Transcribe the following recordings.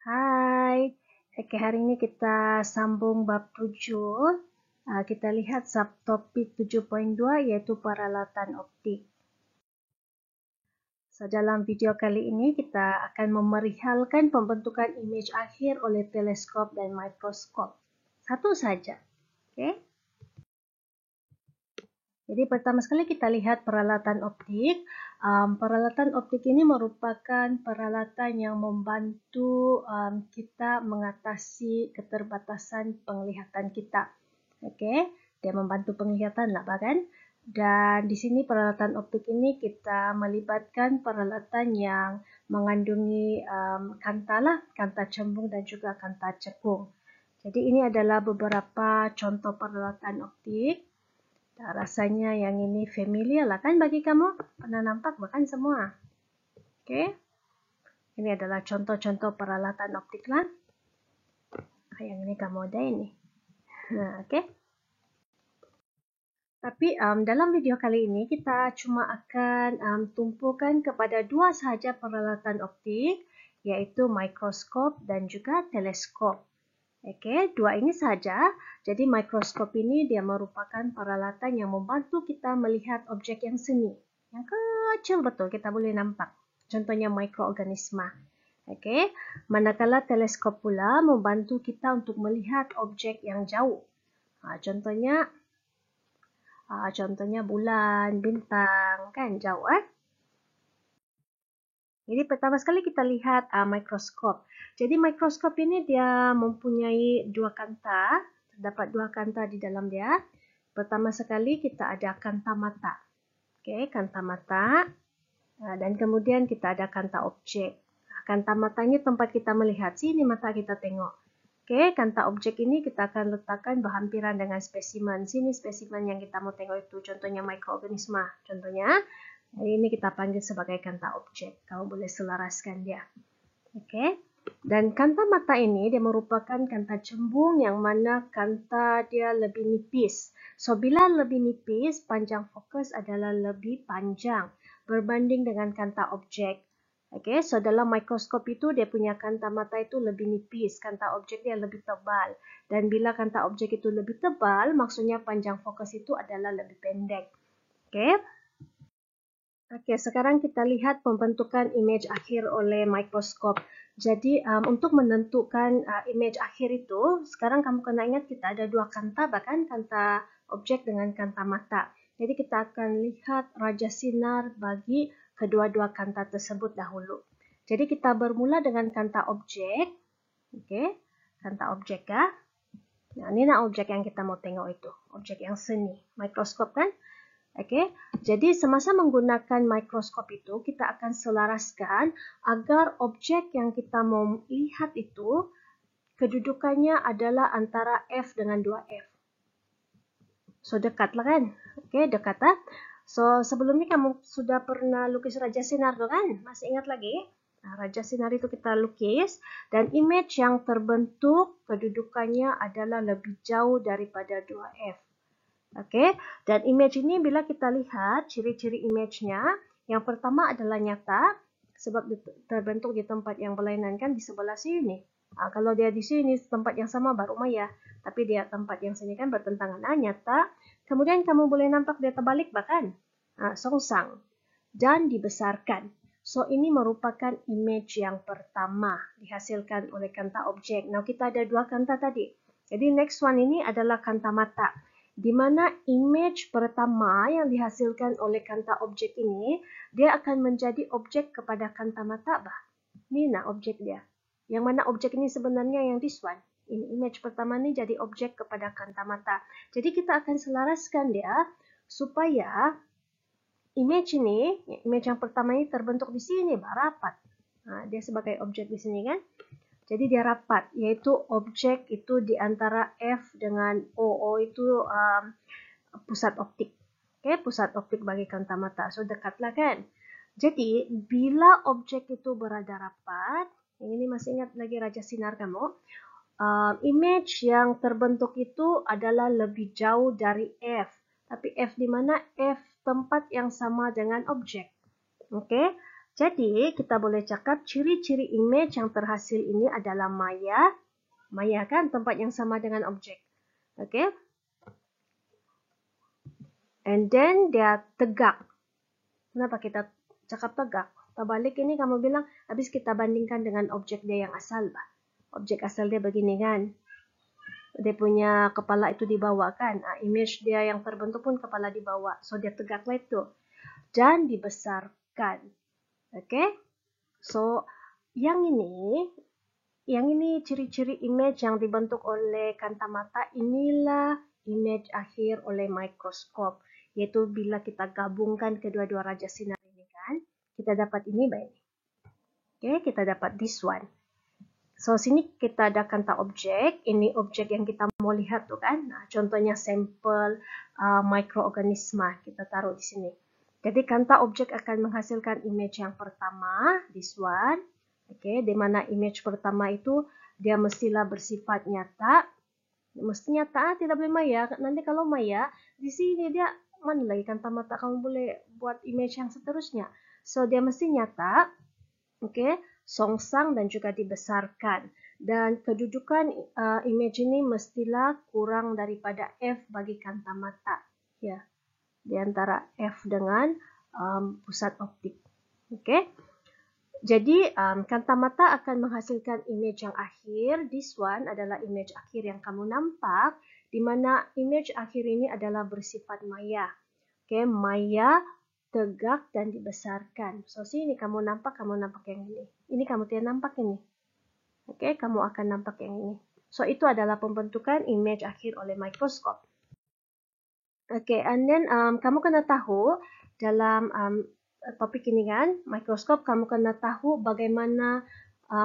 Hai, hari ini kita sambung bab 7. Kita lihat subtopik 7.2 yaitu peralatan optik. So, dalam video kali ini kita akan memerihalkan pembentukan imej akhir oleh teleskop dan mikroskop. Satu saja. Okay? Jadi pertama sekali kita lihat peralatan optik. Peralatan optik ini merupakan peralatan yang membantu kita mengatasi keterbatasan penglihatan kita. Okey, dia membantu penglihatan lah kan. Dan di sini peralatan optik ini kita melibatkan peralatan yang mengandungi kanta lah, kanta cembung dan juga kanta cekung. Jadi ini adalah beberapa contoh peralatan optik. Rasanya yang ini familiar lah kan bagi kamu? Pernah nampak bahkan semua. Okey. Ini adalah contoh-contoh peralatan optik lah. Yang ini kamu ada ini. Okey. Tapi dalam video kali ini kita cuma akan tumpukan kepada dua sahaja peralatan optik, iaitu mikroskop dan juga teleskop. Okey, dua ini saja. Jadi mikroskop ini dia merupakan peralatan yang membantu kita melihat objek yang seni. Yang kecil betul kita boleh nampak. Contohnya mikroorganisma. Okey, manakala teleskop pula membantu kita untuk melihat objek yang jauh. Contohnya bulan, bintang, kan jauh Jadi pertama sekali kita lihat mikroskop. Jadi mikroskop ini dia mempunyai dua kanta, terdapat dua kanta di dalam dia. Pertama sekali kita ada kanta mata. Okey, kanta mata. Dan kemudian kita ada kanta objek. Kanta mata ini tempat kita melihat. Sini mata kita tengok. Okey, kanta objek ini kita akan letakkan berhampiran dengan spesimen. Sini spesimen yang kita mau tengok itu. Contohnya mikroorganisma. Contohnya. Ini kita panggil sebagai kanta objek. Kamu boleh selaraskan dia. Okey. Dan kanta mata ini dia merupakan kanta cembung yang mana kanta dia lebih nipis. So bila lebih nipis, panjang fokus adalah lebih panjang berbanding dengan kanta objek. Okey, so dalam mikroskop itu dia punya kanta mata itu lebih nipis, kanta objek dia lebih tebal. Dan bila kanta objek itu lebih tebal, maksudnya panjang fokus itu adalah lebih pendek. Okey. Okey, sekarang kita lihat pembentukan imej akhir oleh mikroskop. Jadi, untuk menentukan imej akhir itu, sekarang kamu kena ingat kita ada dua kanta, bahkan kanta objek dengan kanta mata. Jadi, kita akan lihat raja sinar bagi kedua-dua kanta tersebut dahulu. Jadi, kita bermula dengan kanta objek. Okey, kanta objek ya. Nah, ini nak objek yang kita mau tengok itu. Objek yang seni. Mikroskop kan? Okey, jadi semasa menggunakan mikroskop itu, kita akan selaraskan agar objek yang kita mau lihat itu, kedudukannya adalah antara F dengan 2F. So, dekatlah kan? Okey, dekat lah. So, sebelum ni kamu sudah pernah lukis raja sinar tu kan? Masih ingat lagi? Raja sinar itu kita lukis dan imej yang terbentuk kedudukannya adalah lebih jauh daripada 2F. Okey, dan imej ini bila kita lihat ciri-ciri imejnya, yang pertama adalah nyata sebab terbentuk di tempat yang berlainan kan di sebelah sini. Kalau dia di sini tempat yang sama baru maya, tapi dia tempat yang sini kan bertentangan. Nyata. Kemudian kamu boleh nampak dia terbalik bahkan songsang dan dibesarkan. So ini merupakan imej yang pertama dihasilkan oleh kanta objek. Now kita ada dua kanta tadi. Jadi next one ini adalah kanta mata. Di mana imej pertama yang dihasilkan oleh kanta objek ini, dia akan menjadi objek kepada kanta mata bah. Ini nak objek dia. Yang mana objek ini sebenarnya yang this one. Ini imej pertama ini jadi objek kepada kanta mata. Jadi kita akan selaraskan dia supaya imej ini, imej yang pertama ini terbentuk di sini bah, rapat. Dia sebagai objek di sini kan. Jadi dia rapat, yaitu objek itu di antara F dengan O. O itu pusat optik. Okay, pusat optik bagi kanta mata. So, dekatlah kan. Jadi, bila objek itu berada rapat, yang ini masih ingat lagi raja sinar kamu, imej yang terbentuk itu adalah lebih jauh dari F. Tapi F di mana? F tempat yang sama dengan objek. Okay. Jadi, kita boleh cakap ciri-ciri image yang terhasil ini adalah maya. Maya kan tempat yang sama dengan objek. Okay. And then dia tegak. Kenapa kita cakap tegak? Terbalik ini kamu bilang, habis kita bandingkan dengan objek dia yang asal. Objek asal dia begini kan. Dia punya kepala itu di bawah kan. Image dia yang terbentuk pun kepala di bawah. So dia tegaklah itu. Dan dibesarkan. Okay. So yang ini ciri-ciri image yang dibentuk oleh kantamata. Inilah image akhir oleh mikroskop. Yaitu bila kita gabungkan kedua-dua raja sinar ini kan. Kita dapat ini baik. Okay, kita dapat this one. So sini kita ada kanta objek. Ini objek yang kita mau lihat tuh kan. Nah, contohnya sampel mikroorganisma kita taruh di sini. Jadi kanta objek akan menghasilkan image yang pertama, this one. Okay, di mana image pertama itu dia mestilah bersifat nyata. Mesti nyata, tidak boleh maya. Nanti kalau maya, di sini dia mana lagi kantamata kamu boleh buat image yang seterusnya. So dia mesti nyata. Okay, songsang dan juga dibesarkan. Dan kedudukan image ini mestilah kurang daripada F bagi kantamata. Ya, di antara F dengan pusat optik. Okay. Jadi kantamata akan menghasilkan image yang akhir. This one adalah image akhir yang kamu nampak, di mana image akhir ini adalah bersifat maya. Okay, maya, tegak dan dibesarkan. So sini kamu nampak yang ini. Ini kamu tidak nampak ini. Okay, kamu akan nampak yang ini. So itu adalah pembentukan image akhir oleh mikroskop. Okay, and then kamu kena tahu dalam topik ini kan, mikroskop, kamu kena tahu bagaimana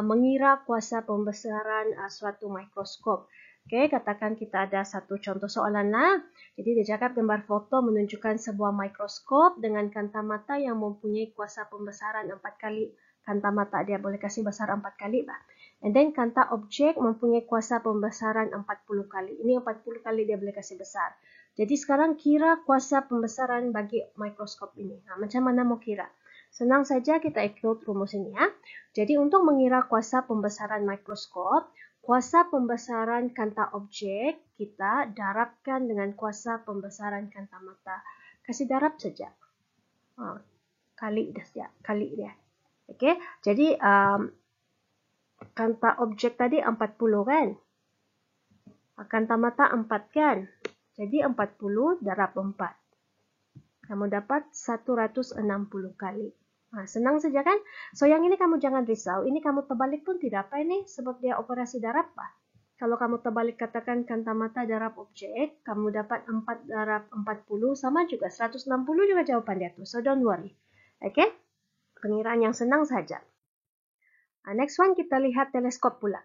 mengira kuasa pembesaran suatu mikroskop. Oke, katakan kita ada satu contoh soalan lah. Jadi dia cakap gambar foto menunjukkan sebuah mikroskop dengan kantamata yang mempunyai kuasa pembesaran 4 kali. Kantamata dia boleh kasih besar 4 kali lah. And then kanta objek mempunyai kuasa pembesaran 40 kali. Ini 40 kali dia boleh kasih besar. Jadi sekarang kira kuasa pembesaran bagi mikroskop ini. Nah, macam mana mau kira? Senang saja kita ikut rumus ini ya. Jadi untuk mengira kuasa pembesaran mikroskop, kuasa pembesaran kanta objek kita darabkan dengan kuasa pembesaran kantamata. Kasih darab saja. Kali dia. Okey. Jadi kanta objek tadi 40 kan? Kantamata 4 kan? Jadi 40 darab 4. Kamu dapat 160 kali. Nah, senang saja kan? So yang ini kamu jangan risau. Ini kamu terbalik pun tidak apa ini. Sebab dia operasi darab. Kalau kamu terbalik katakan kantamata darab objek. Kamu dapat 4 darab 40. Sama juga 160 juga jawapan dia tuh. So don't worry. Okay? Pengiraan yang senang saja. Next one kita lihat teleskop pula.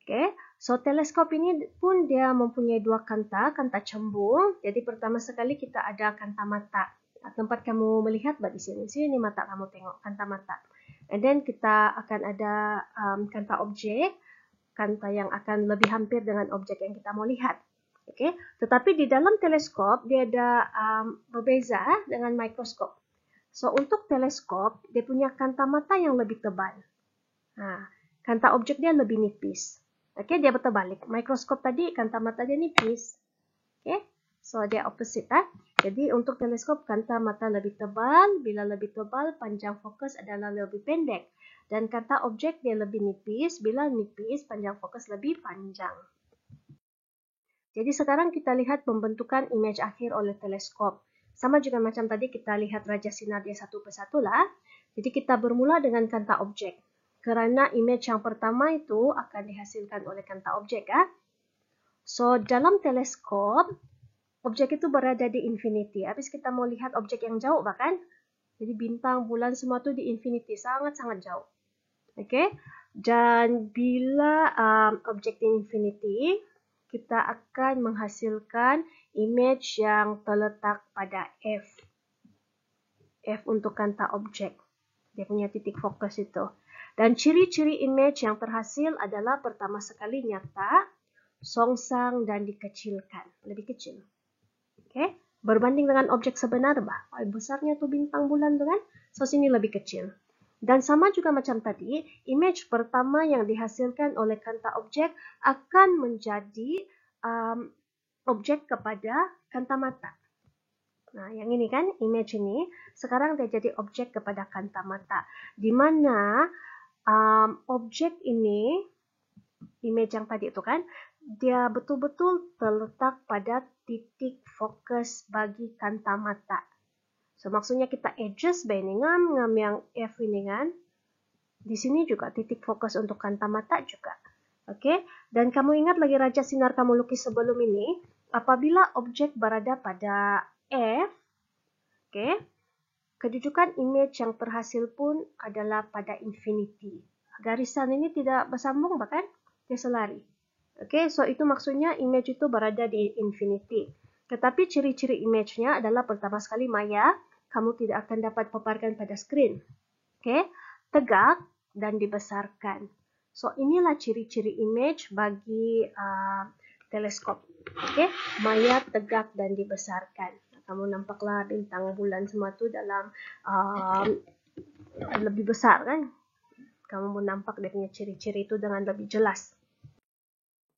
Okay, so teleskop ini pun dia mempunyai dua kanta cembung. Jadi pertama sekali kita ada kanta mata. Tempat kamu melihat di sini. Sini mata kamu tengok, kanta mata. And then kita akan ada kanta objek, kanta yang akan lebih hampir dengan objek yang kita mau lihat. Okay, tetapi di dalam teleskop dia ada berbeza dengan mikroskop. So untuk teleskop dia punya kanta mata yang lebih tebal. Kanta objek dia lebih nipis. Okey, dia berbalik. Mikroskop tadi kantamata dia nipis. Okey, so dia opposite Jadi untuk teleskop kanta mata lebih tebal, bila lebih tebal panjang fokus adalah lebih pendek. Dan kanta objek dia lebih nipis, bila nipis panjang fokus lebih panjang. Jadi sekarang kita lihat pembentukan image akhir oleh teleskop. Sama juga macam tadi kita lihat raja sinar dia satu persatu lah. Jadi kita bermula dengan kanta objek. Kerana image yang pertama itu akan dihasilkan oleh kanta objek. So, dalam teleskop, objek itu berada di infinity. Habis kita mau lihat objek yang jauh bahkan. Jadi bintang, bulan semua itu di infinity. Sangat-sangat jauh. Okay? Dan bila objek di infinity, kita akan menghasilkan image yang terletak pada F. F untuk kanta objek. Dia punya titik fokus itu. Dan ciri-ciri image yang terhasil adalah pertama sekali nyata, songsang dan dikecilkan. Lebih kecil. Okay? Berbanding dengan objek sebenar, besarnya tuh bintang bulan tuh kan? So, sini lebih kecil. Dan sama juga macam tadi, image pertama yang dihasilkan oleh kanta objek akan menjadi objek kepada kanta mata. Nah, yang ini kan, image ini, sekarang dia jadi objek kepada kanta mata. Di mana objek ini, image yang tadi itu kan, dia betul-betul terletak pada titik fokus bagi kanta mata. So, maksudnya kita adjust by ini ngam yang F ini kan. Di sini juga titik fokus untuk kanta mata juga. Oke, dan kamu ingat lagi raja sinar kamu lukis sebelum ini, apabila objek berada pada F, oke, kedudukan image yang terhasil pun adalah pada infinity. Garisan ini tidak bersambung bahkan dia selari. Oke, so itu maksudnya image itu berada di infinity. Tetapi ciri-ciri image-nya adalah pertama sekali maya, kamu tidak akan dapat paparkan pada skrin. Oke, tegak dan dibesarkan. So inilah ciri-ciri image bagi teleskop. Oke, maya, tegak dan dibesarkan. Kamu nampaklah bintang bulan semua tu dalam lebih besar kan? Kamu pun nampak dia punya ciri-ciri itu dengan lebih jelas.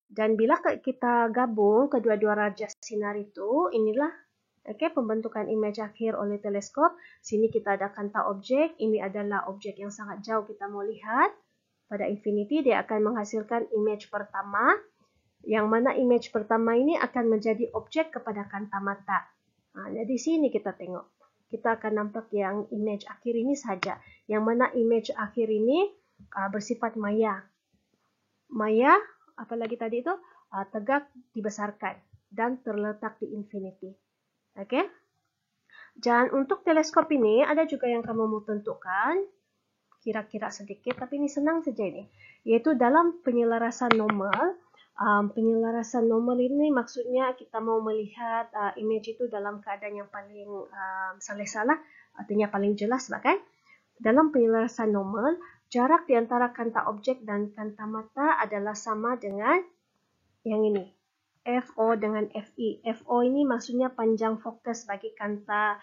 Dan bila kita gabung kedua-dua raja sinar itu, inilah pembentukan image akhir oleh teleskop. Sini kita ada kanta objek. Ini adalah objek yang sangat jauh kita mau lihat. Pada infinity dia akan menghasilkan image pertama. Yang mana image pertama ini akan menjadi objek kepada kanta mata. Jadi sini kita tengok. Kita akan nampak yang image akhir ini saja. Yang mana image akhir ini bersifat maya. Maya, apalagi tadi itu, tegak dibesarkan dan terletak di infinity. Oke. Dan untuk teleskop ini ada juga yang kamu mau tentukan, kira-kira sedikit, tapi ini senang saja ini, yaitu dalam penyelarasan normal. Penyelarasan normal ini maksudnya kita mau melihat image itu dalam keadaan yang paling salah-salah, artinya paling jelas bahkan. Dalam penyelarasan normal, jarak di antara kanta objek dan kanta mata adalah sama dengan yang ini. FO dengan FI. FO ini maksudnya panjang fokus bagi kanta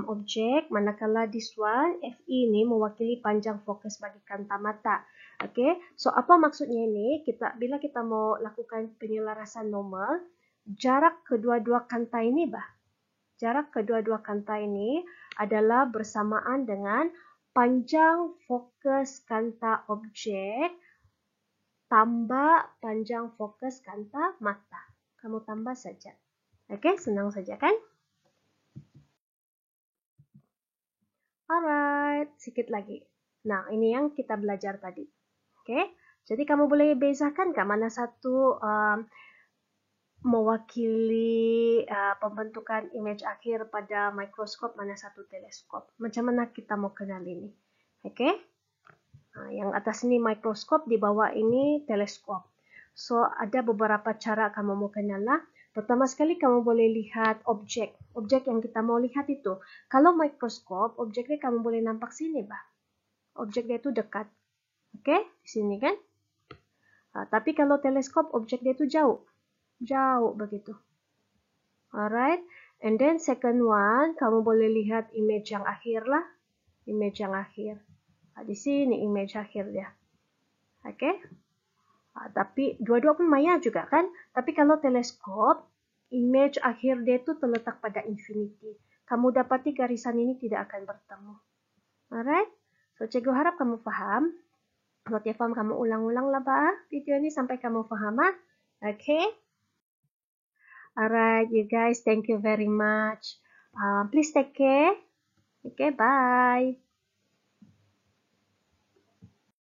objek, manakala this one, FI ini mewakili panjang fokus bagi kanta mata. Okay, so apa maksudnya ini? Bila kita mau lakukan penyelarasan normal, jarak kedua-dua kanta ini adalah bersamaan dengan panjang fokus kanta objek tambah panjang fokus kanta mata. Kamu tambah saja. Oke, senang saja kan? Alright, sedikit lagi. Nah, ini yang kita belajar tadi. Oke, jadi kamu boleh bezakan ke mana satu mewakili pembentukan image akhir pada mikroskop, mana satu teleskop. Macam mana kita mau kenal ini? Oke, yang atas ini mikroskop, di bawah ini teleskop. So, ada beberapa cara kamu mau kenal lah. Pertama sekali kamu boleh lihat objek. Objek yang kita mau lihat itu. Kalau mikroskop, objeknya kamu boleh nampak sini, bah. Objek dia itu dekat. Oke, di sini kan? Tapi kalau teleskop, objek dia itu jauh. Jauh begitu. Alright. And then second one, kamu boleh lihat image yang akhir lah. Image yang akhir. Di sini image akhir dia. Oke. Tapi dua-dua pun maya juga kan. Tapi kalau teleskop, image akhir dia itu terletak pada infinity. Kamu dapati garisan ini tidak akan bertemu. Alright. So, cikgu harap kamu faham. Kalau tidak faham, kamu ulang-ulang lah video ini sampai kamu faham. Okay. Alright, you guys. Thank you very much. Please take care. Okay, bye.